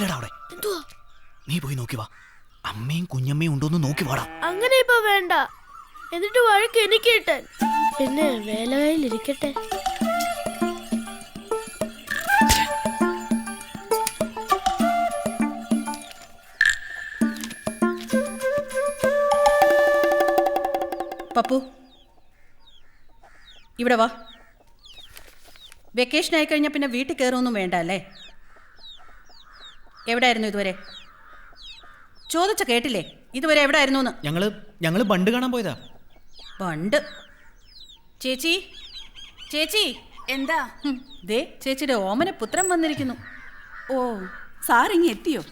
അവിടെ നീ പോയി നോക്കി വാ. അമ്മയും കുഞ്ഞമ്മയും ഉണ്ടോന്ന് നോക്കി വാടാ. അങ്ങനെ ഇപ്പൊ വേണ്ട, എന്നിട്ട് വഴക്ക് എനിക്ക് കിട്ടാൻ. പിന്നെ വേലവയിലിരിക്കട്ടെ. പപ്പു ഇവിടെ വാ. വെക്കേഷൻ ആയിക്കഴിഞ്ഞാൽ പിന്നെ വീട്ടിൽ കയറൊന്നും വേണ്ട അല്ലേ? എവിടെയായിരുന്നു ഇതുവരെ? ചോദിച്ച കേട്ടില്ലേ? ഇതുവരെ എവിടെയായിരുന്നു എന്ന്? ഞങ്ങള് ബണ്ട് കാണാൻ പോയതാ. ബണ്ട്? ചേച്ചി ചേച്ചി എന്താ? ദേ ചേച്ചിയുടെ ഓമന പുത്രൻ വന്നിരിക്കുന്നു. ഓ, സാറിങ്ങി എത്തിയോ?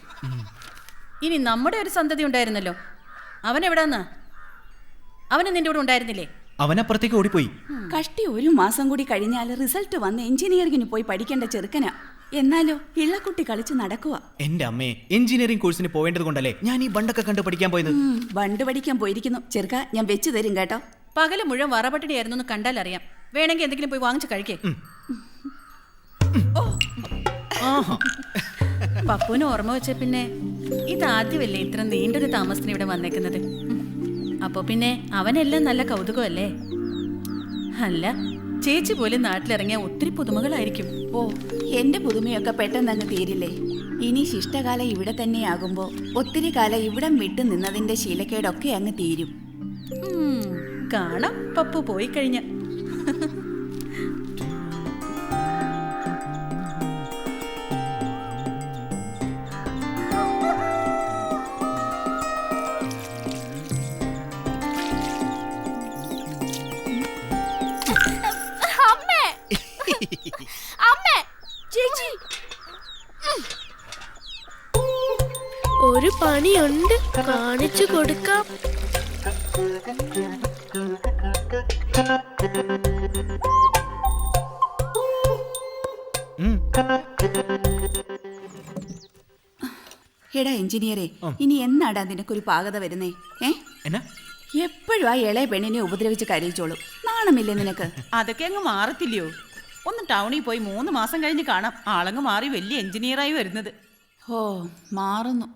ഇനി നമ്മുടെ ഒരു സന്തതി ഉണ്ടായിരുന്നല്ലോ, അവൻ എവിടാന്നാ? അവന് നിന്റെ കൂടെ ഉണ്ടായിരുന്നില്ലേ? അവനപ്പുറത്തേക്ക് ഓടിപ്പോയി. കഷ്ടി 1 മാസം കൂടി കഴിഞ്ഞാൽ റിസൾട്ട് വന്ന് എഞ്ചിനീയറിംഗിന് പോയി പഠിക്കേണ്ട ചെറുക്കനാ. എന്നാലോ ഇള്ളക്കുട്ടി കളിച്ച് നടക്കുക. എന്റെ അമ്മേ, എഞ്ചിനീയറിംഗ് കോഴ്സിന് പോവേണ്ടത് കൊണ്ടല്ലേ ഞാൻ ഈ ബണ്ടൊക്കെ കണ്ട് പഠിക്കാൻ പോയത്. ബണ്ട് പഠിക്കാൻ പോയിരിക്കുന്നു. ചെറുക്ക, ഞാൻ വെച്ചു തരും കേട്ടോ. പകല് മുഴുവൻ വറപട്ടിണിയായിരുന്നു എന്ന് കണ്ടാൽ അറിയാം. വേണമെങ്കിൽ എന്തെങ്കിലും പോയി വാങ്ങിച്ച് കഴിക്കേ. പപ്പുവിന് ഓർമ്മ വെച്ച പിന്നെ ഇതാദ്യമല്ലേ ഇത്ര നീണ്ടൊരു താമസത്തിന് ഇവിടെ വന്നേക്കുന്നത്. അപ്പൊ പിന്നെ അവനെല്ലാം നല്ല കൗതുകമല്ലേ? അല്ല, ചേച്ചി പോലും നാട്ടിലിറങ്ങിയ ഒത്തിരി പുതുമകളായിരിക്കും. ഓ, എന്റെ പുതുമയൊക്കെ പെട്ടെന്ന് അങ്ങ് തീരില്ലേ? ഇനി ശിഷ്ടകാലം ഇവിടെ തന്നെയാകുമ്പോ ഒത്തിരി കാലം ഇവിടം വിട്ടു നിന്നതിന്റെ ശീലക്കേടൊക്കെ അങ്ങ് തീരും. കാണാം പപ്പു പോയി കഴിഞ്ഞ. ഒരു പണിയുണ്ട്, കാണിച്ചു കൊടുക്കാം. എടാ എഞ്ചിനീയറെ, ഇനി എന്നാടാ നിനക്കൊരു പാകത വരുന്നേ? എപ്പോഴും ആ ഇളയ പെണ്ണിനെ ഉപദ്രവിച്ച് കരയിച്ചോളും. നാണമില്ലേ നിനക്ക്? അതൊക്കെ അങ്ങ് മാറത്തില്ലയോ? ഒന്ന് ടൗണിൽ പോയി 3 മാസം കഴിഞ്ഞ് കാണാം ആളങ്ങ് മാറി വലിയ എഞ്ചിനീയറായി വരുന്നത്. ഓ, മാറുന്നു.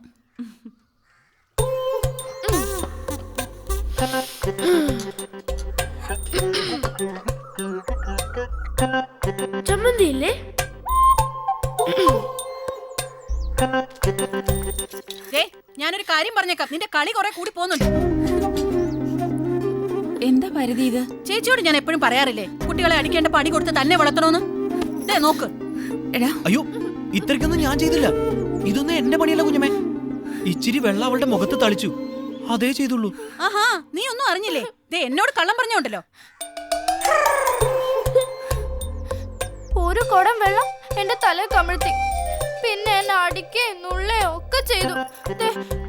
ചമ്മന്തിയില്ലേ? ഞാനൊരു കാര്യം പറഞ്ഞേക്കാം, നിന്റെ കളി കുറെ കൂടി പോകുന്നുണ്ട്. എന്താ പരിധി ഇത്? ചേച്ചിയോട് ഞാൻ എപ്പോഴും പറയാറില്ലേ, കുട്ടികളെ അടിക്കേണ്ട പടി കൊടുത്ത് തന്നെ വളർത്തണോന്ന്. ഇതേ നോക്ക്. എടാ, അയ്യോ, ഇത്രയ്ക്കൊന്നും ഞാൻ ചെയ്തില്ല. ഇതൊന്നും എന്റെ പണിയല്ല കുഞ്ഞമ്മേ. ഇച്ചിരി വെള്ളം അവളുടെ മുഖത്ത് തളിച്ചു, അതേ ചെയ്തുള്ളൂ. ആഹാ, നീ ഒന്നും അറിഞ്ഞില്ലേ? ദേ എന്നോട് കള്ളം പറഞ്ഞോണ്ടല്ലോ. ഒരു കുടം വെള്ളം എന്റെ തല കമിഴ്ത്തി, പിന്നെ എന്നെ അടിക്കേ നുള്ളേ ഒക്കെ ചെയ്തു.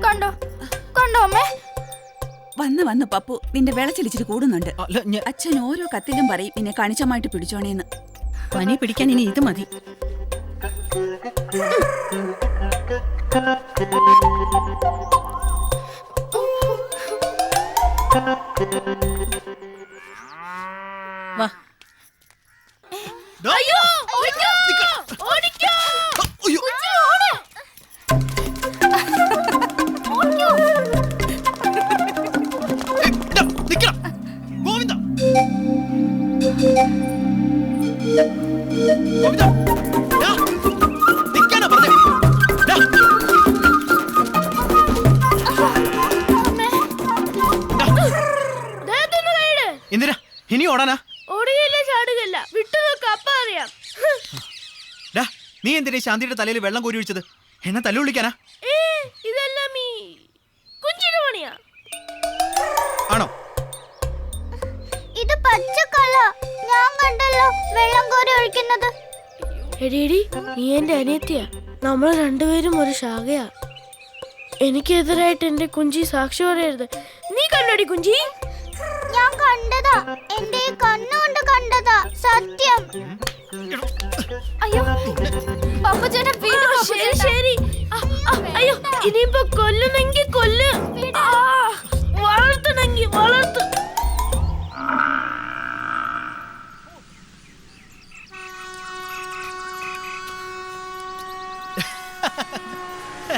കണ്ടോ കണ്ടോ അമ്മേ? വന്ന് പപ്പു, നിന്റെ വിളച്ചിലിച്ചിട്ട് കൂടുന്നുണ്ട്. അച്ഛൻ ഓരോ കത്തിലും പറയും നിന്നെ കണിച്ചമായിട്ട് പിടിച്ചോണേന്ന്. പനി പിടിക്കാൻ ഇനി ഇത് മതി. വാ. അയ്യോ, ഓടിക്കോ, ഓടിക്കോ. എന്തിനാ ഇനി ഓടാനാ? ഓടുകയില്ല, ചാടുകയില്ല, വിട്ടു നോക്ക്, അപ്പ അറിയാം. നീ എന്തിനാ ശാന്തിയുടെ തലയിൽ വെള്ളം കോരി ഒഴിച്ചത്? എന്നെ തല വിളിക്കാനാ? ഇതെല്ലാം ഈ കുഞ്ചിന്റെ പണിയാ. ആണോ? ഇത് പച്ചക്കള്ള, ഞാൻ കണ്ടല്ലോ വെള്ളം കോരി ഒഴിക്കുന്നത്. എടിയടി, നീ എന്റെ അനിയത്തിയാ. നമ്മൾ രണ്ടുപേരും ഒരു ശാഖയാ. എനിക്കെതിരായിട്ട് എന്റെ കുഞ്ചി സാക്ഷി പറയരുത്. നീ കണ്ടോടി കുഞ്ചി? ഞാൻ കണ്ടതാ, എന്റെ ഈ കണ്ണുകൊണ്ട് കണ്ടതാ, സത്യം. അയ്യോ, ശരി ശരി. അയ്യോ, ഇനിയിപ്പോ കൊല്ലുന്നെങ്കിൽ കൊല്ല്, വളർത്തണമെങ്കിൽ വളർത്ത്.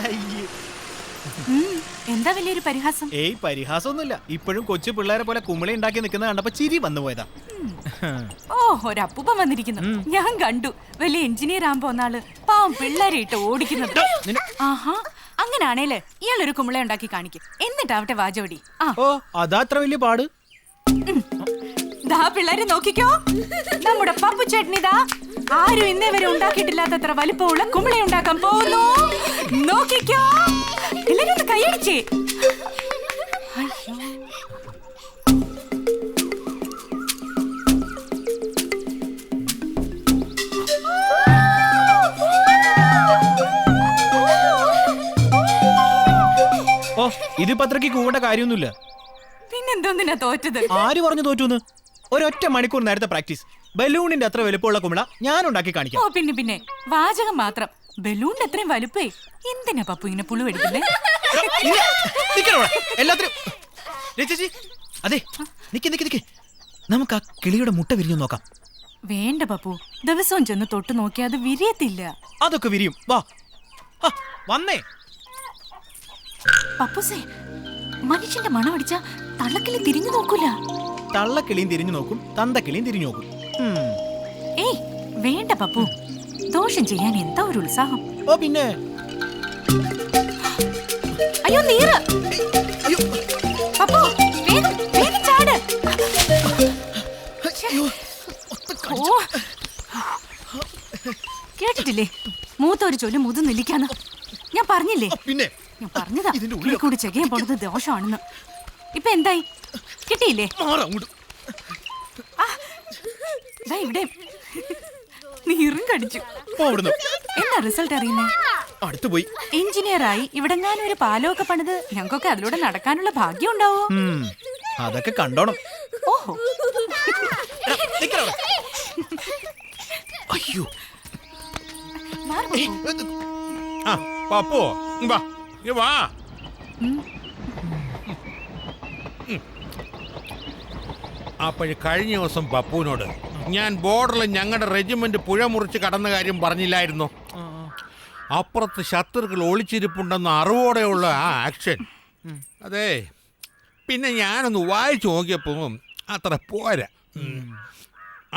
അയ്യേ. എന്താ വലിയൊരു പരിഹാസം? ഏയ് പരിഹാസമൊന്നുമില്ല. ഇപ്പോഴും കൊച്ചു പിള്ളേരെ പോലെ കുമിള ഉണ്ടാക്കി നിൽക്കുന്ന കണ്ടപ്പോ ചിരി വന്നു പോയതാ. ഓ ഒരപ്പൂപ്പൻ വന്നിരിക്കുന്നു. ഞാൻ കണ്ടു വലിയ എഞ്ചിനീയർ ആകുമ്പോ ഒന്നാള് പാവം പിള്ളേരെ ഇട്ട് ഓടിക്കുന്നത്. ആഹാ, അങ്ങനാണേല് ഇയാളൊരു കുമിള ഉണ്ടാക്കി കാണിക്കും, എന്നിട്ടാവട്ടെ വാചോടി. ഓ അതാ അത്ര വലിയ പാട്. ദാ പിള്ളേരെ നോക്കിക്കോ, നമ്മുടെ പപ്പു ചേട്ടനിതാ ആരും ഇന്നേ വരെ ഉണ്ടാക്കിയിട്ടില്ലാത്തത്ര വലിപ്പമുള്ള കുമിള ഉണ്ടാക്കാൻ പോകുന്നു. നോക്കിക്കോ, എല്ലാരും ഒന്ന് കൈയടിച്ചേ. ഓ ഇതിപ്പോ അത്രയ്ക്ക് കൂടേണ്ട കാര്യമൊന്നുമില്ല. പിന്നെന്തോന്നിനാ തോറ്റത്? ആര് പറഞ്ഞു തോറ്റുന്ന്? ഒരൊറ്റ മണിക്കൂർ നേരത്തെ പ്രാക്ടീസ്. ബലൂണിന്റെ അത്ര വലുപ്പമുള്ള കുമിള ഞാൻ ഉണ്ടാക്കി കാണിക്കാം. ഓ പിന്നെ വാചകം മാത്രം. ബലൂണിന്റെ അത്രയും വലുപ്പേ. എന്തിനാ പപ്പു ഇങ്ങനെ പുളു അടിക്കുന്നേ? എല്ലാത്തിനും അതെ നിക്ക് നമുക്ക് ആ കിളിയുടെ മുട്ട വിരിഞ്ഞു നോക്കാം. വേണ്ട പപ്പു, ദിവസവും ചെന്ന് തൊട്ട് നോക്കിയാൽ അത് വിരിയത്തില്ല. അതൊക്കെ വിരിയും. വാ വന്നേ. പപ്പുസേ, മനുഷ്യന്റെ മണം അടിച്ച തള്ളക്കിളി തിരിഞ്ഞു നോക്കൂല. തള്ളക്കിളിയും തിരിഞ്ഞു നോക്കും, തന്തക്കിളിയും തിരിഞ്ഞു നോക്കും. ഏയ് വേണ്ട പപ്പു, ദോഷം ചെയ്യാൻ എന്താ ഒരു ഉത്സാഹം. ഓ പിന്നെ അയ്യോ നീറ്. പപ്പു വേഗം വേഗം ചാട്. ഓ കേട്ടിട്ടില്ലേ, മൂത്തൊരു ചൊല്ലു മുതു നെല്ലിക്കാന്ന്. ഞാൻ പറഞ്ഞില്ലേ, പിന്നെ ഞാൻ പറഞ്ഞതാ ഇതിൽ കൂടി ചെകയാൻ പോണത് ദോഷമാണെന്ന്. ഇപ്പൊ എന്തായി, കിട്ടിയില്ലേ? ഇവിടെ നീറും കടിച്ചു. എന്താ റിസൾട്ട് അറിയുന്നേ? അടുത്തു പോയി. എഞ്ചിനീയറായി ഇവിടെ ഞാനൊരു പാലമൊക്കെ പണിത് ഞങ്ങൾക്കൊക്കെ അതിലൂടെ നടക്കാനുള്ള ഭാഗ്യം ഉണ്ടാവോ? അതൊക്കെ കണ്ടോണം. ഓഹോ, അയ്യോ പപ്പു വാ വാ. അപ്പോഴ് കഴിഞ്ഞ ദിവസം പപ്പുവിനോട് ഞാൻ ബോർഡറിൽ ഞങ്ങളുടെ റെജിമെന്റ് പുഴ മുറിച്ച് കടന്ന കാര്യം പറഞ്ഞില്ലായിരുന്നു? അപ്പുറത്ത് ശത്രുക്കൾ ഒളിച്ചിരിപ്പുണ്ടെന്ന അറിവോടെയുള്ള ആ ആക്ഷൻ. അതെ, പിന്നെ ഞാനൊന്ന് വായിച്ചു നോക്കിയപ്പോൾ അത്ര പോരാ.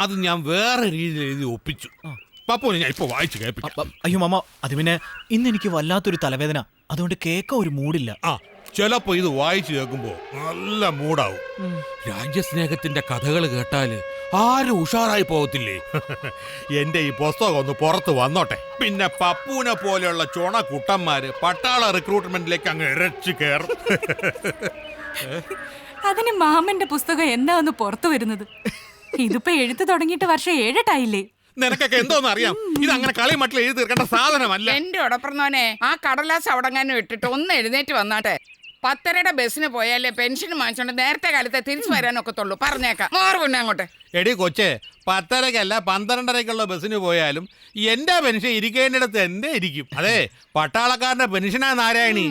അത് ഞാൻ വേറെ രീതിയിൽ എഴുതി ഒപ്പിച്ചു. പപ്പുവിനെ ഞാൻ ഇപ്പോൾ വായിച്ചു കേൾപ്പിക്കാം. അയ്യോ മാമ, അത് പിന്നെ ഇന്ന് എനിക്ക് വല്ലാത്തൊരു തലവേദന, അതുകൊണ്ട് കേൾക്കാൻ ഒരു മൂഡില്ല. ചിലപ്പോ ഇത് വായിച്ചു കേൾക്കുമ്പോ നല്ല മൂടാവും. രാജ്യസ്നേഹത്തിന്റെ കഥകൾ കേട്ടാല് ആരും ഉഷാറായി പോകത്തില്ലേ? എന്റെ ഈ പുസ്തകം ഒന്ന് പുറത്ത് വന്നോട്ടെ, പിന്നെ പപ്പുവിനെ പോലെയുള്ള ചുണ കുട്ടന്മാര് പട്ടാള റിക്രൂട്ട്മെന്റിലേക്ക് അങ്ങ് ഇരച്ചു കയറും. അതിന് മാമന്റെ പുസ്തകം എന്താ ഒന്ന് പുറത്തു വരുന്നത്? ഇതിപ്പോ എഴുത്ത് തുടങ്ങിയിട്ട് വർഷം 7 നിനക്കൊക്കെ എന്തോന്ന് അറിയാം? ഇത് അങ്ങനെ കളി മട്ടിൽ എഴുതി തീർക്കേണ്ട സാധനമല്ല. എന്റെ ഉടപ്പറന്നോനെ, ആ കടലാസ് അവിടെങ്ങാനും ഇട്ടിട്ട് ഒന്ന് എഴുന്നേറ്റ് വന്നാട്ടെ. 10:30 ബസ്സിന് പോയാലേ പെൻഷൻ വാങ്ങിച്ചോണ്ട് നേരത്തെ കാലത്തെ തിരിച്ചു വരാനൊക്കത്തുള്ളൂ. പറഞ്ഞേക്കാം, മാറു പിന്നെ അങ്ങോട്ട്. എടി കൊച്ചേ, 10:30-ക്കല്ല 12:30-ക്കുള്ള ബസ്സിന് പോയാലും എന്റെ പെൻഷൻ ഇരിക്കേണ്ടിടത്ത് എന്റെ ഇരിക്കും. അതെ, പട്ടാളക്കാരന്റെ പെൻഷനാ നാരായണി,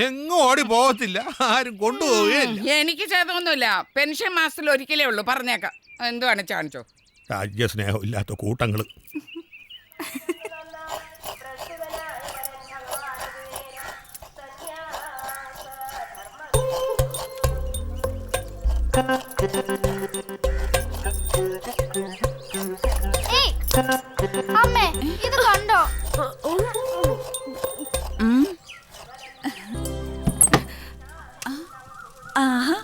എങ്ങും ഓടി പോകത്തില്ല, ആരും കൊണ്ടുപോവുകയില്ല. എനിക്ക് ചെയ്തൊന്നുമില്ല, പെൻഷൻ മാസത്തിൽ ഒരിക്കലേ ഉള്ളൂ. പറഞ്ഞേക്കാം, എന്തുവാണ് കാണിച്ചോ. രാജ്യസ്നേഹം ഇല്ലാത്ത കൂട്ടങ്ങൾ. അമ്മേ ഇത് കണ്ടോ? ആഹാ,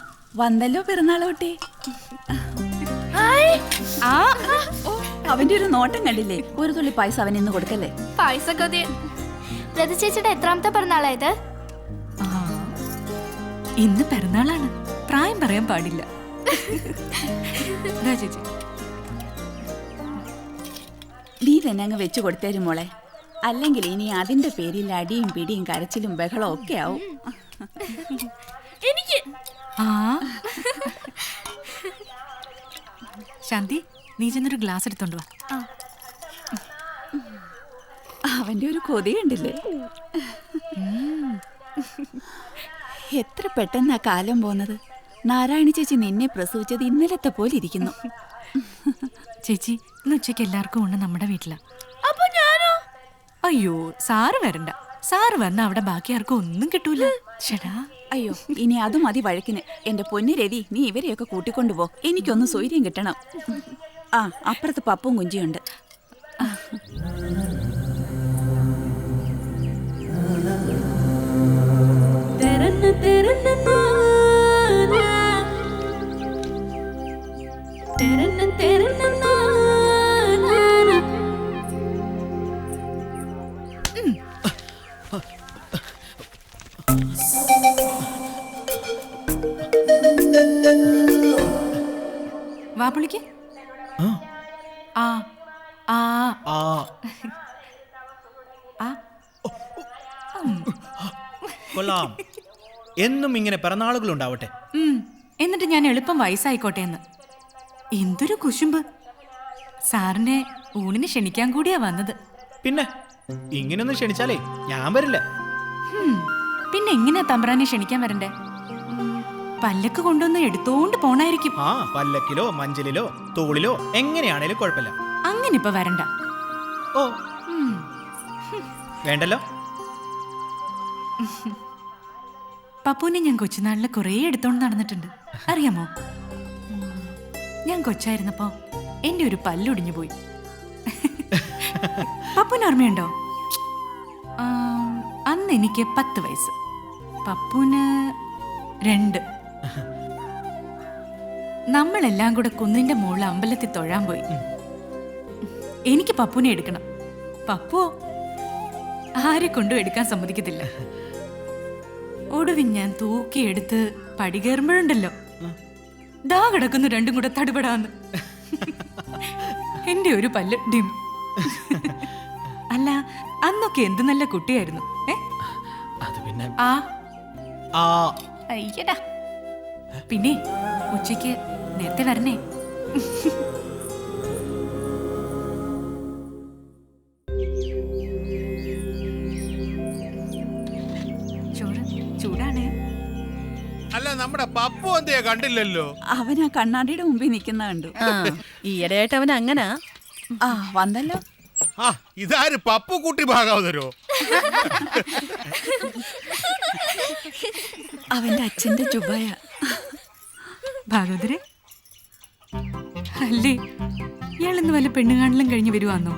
വന്നല്ലോ പിറന്നാളോട്ടെ. അവന്റെ ഒരു നോട്ടം കണ്ടില്ലേ? ഒരു തുള്ളി പൈസ അവൻ ഇന്ന് കൊടുക്കല്ലേ? പൈസ കൊതിയൻ. രതി ചേച്ചിയുടെ എത്രാമത്തെ പിറന്നാളായത്? ഇന്ന് പിറന്നാളാണ്, പ്രായം പറയാൻ പാടില്ല. ചേച്ചി നീ തന്നെ അങ്ങ് വെച്ചു കൊടുത്തേരും മോളെ, അല്ലെങ്കിൽ ഇനി അതിന്റെ പേരിൽ അടിയും പിടിയും കരച്ചിലും ബഹളവും ഒക്കെ ആവും. എനിക്ക് ശാന്തി, നീ ചെന്നൊരു ഗ്ലാസ് എടുത്തോണ്ട് വാ. അവന്റെ ഒരു കൊതി കണ്ടില്ലേ? എത്ര പെട്ടെന്നാ കാലം പോന്നത്. നാരായണി ചേച്ചി നിന്നെ പ്രസവിച്ചത് ഇന്നലത്തെ പോലെ ഇരിക്കുന്നു. ചേച്ചി, ഇന്ന് ഉച്ചയ്ക്ക് എല്ലാവർക്കും ഉണ്ട് നമ്മുടെ വീട്ടിലാ. അപ്പൊ ഞാനോ? അയ്യോ, സാറ് വരണ്ട, സാറ് വന്ന അവിടെ ബാക്കി ആർക്കും ഒന്നും കിട്ടൂല. ചേടാ അയ്യോ ഇനി അത് മതി വഴക്കിന്. എന്റെ പൊന്നു രതി, നീ ഇവരെയൊക്കെ കൂട്ടിക്കൊണ്ടുപോ. എനിക്കൊന്ന് സ്വൈര്യം കിട്ടണം. ആ അപ്പുറത്ത് പപ്പും കുഞ്ചിയുണ്ട്. വാ പുള്ളിക്ക്. ആ ആ ആ ആ കൊള്ളാം. എന്നും ഇങ്ങനെ പിറന്നാളുകൾ ഉണ്ടാവട്ടെ. എന്നിട്ട് ഞാൻ എളുപ്പം വയസ്സായിക്കോട്ടെ എന്ന്. എന്തൊരു കുശുമ്പ്. സാറിനെ ഊണിന് ക്ഷണിക്കാൻ കൂടിയാ വന്നത്. പിന്നെ ഇങ്ങനെയൊന്നും ക്ഷണിച്ചാലേ ഞാൻ വരില്ല. പിന്നെ എങ്ങനെയാ തമ്പ്രാനെ ക്ഷണിക്കാൻ വരണ്ടേ? പല്ലക്ക് കൊണ്ടുവന്ന് എടുത്തോണ്ട് പോണായിരിക്കും. ആ പല്ലക്കിലോ മഞ്ചലിലോ തോളിലോ എങ്ങനെയാണേലും കുഴപ്പമില്ല. അങ്ങനെ ഇപ്പൊ വരണ്ട. ഓ വേണ്ടല്ലോ. പപ്പുവിനെ ഞാൻ കൊച്ചുനാളില് കുറേ എടുത്തോണ്ട് നടന്നിട്ടുണ്ട്, അറിയാമോ? ഞാൻ കൊച്ചായിരുന്നപ്പോ എന്റെ ഒരു പല്ലൊടിഞ്ഞു പോയി. പപ്പുവിന് ഓർമ്മയുണ്ടോ? അന്ന് എനിക്ക് 10 വയസ്സ്, പപ്പുവിന് 2. നമ്മളെല്ലാം കൂടെ കുന്നിന്റെ മുകളിൽ അമ്പലത്തിൽ തൊഴാൻ പോയി. എനിക്ക് പപ്പുവിനെ എടുക്കണം. പപ്പുവോ ആരെ കൊണ്ടും എടുക്കാൻ സമ്മതിക്കത്തില്ല. ഒടുവിൻ ഞാൻ തൂക്കിയെടുത്ത് പടി കയറുമ്പോഴുണ്ടല്ലോ, ദാ കിടക്കുന്നു രണ്ടും കൂടെ തടുപടാന്ന്. എന്റെ ഒരു പല്ല് ഡിം. അല്ല അന്നൊക്കെ എന്ത് നല്ല കുട്ടിയായിരുന്നു. അത് പിന്നെ ആ ആ അയ്യടാ. പിന്നെ ഉച്ചയ്ക്ക് നേരത്തെ വരണേ. ചോറ് ചൂടാണ്. അല്ല നമ്മുടെ പപ്പു എന്തിയാ കണ്ടില്ലല്ലോ? അവൻ ആ കണ്ണാടിയുടെ മുമ്പിൽ നിൽക്കുന്ന കണ്ടു. ആ ഈയിടെയായിട്ട് അവൻ അങ്ങനാ. ആ വന്നല്ലോ. ആ ഇതാര് പപ്പു കുട്ടി ഭാഗവതരോ? അവന്റെ അച്ഛന്റെ ചുബായ. ഭാഗവതരെ അല്ലേ, ഇയാളിന്ന് വല്ല പെണ്ണുകാണലും കഴിഞ്ഞ് വരുവാന്നോ?